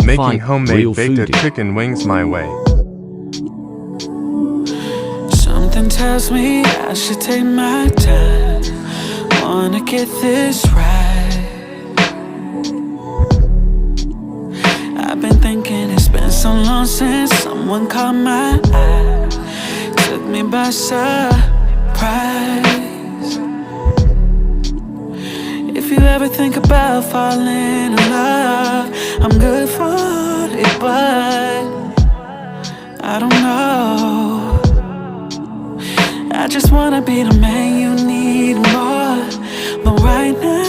Making homemade baked chicken wings my way. Something tells me I should take my time. Wanna get this right. I've been thinking it's been so long since someone caught my eye. Took me by surprise. If you ever think about falling in love, I'm good for it, but I don't know. I just wanna be the man you need more, but right now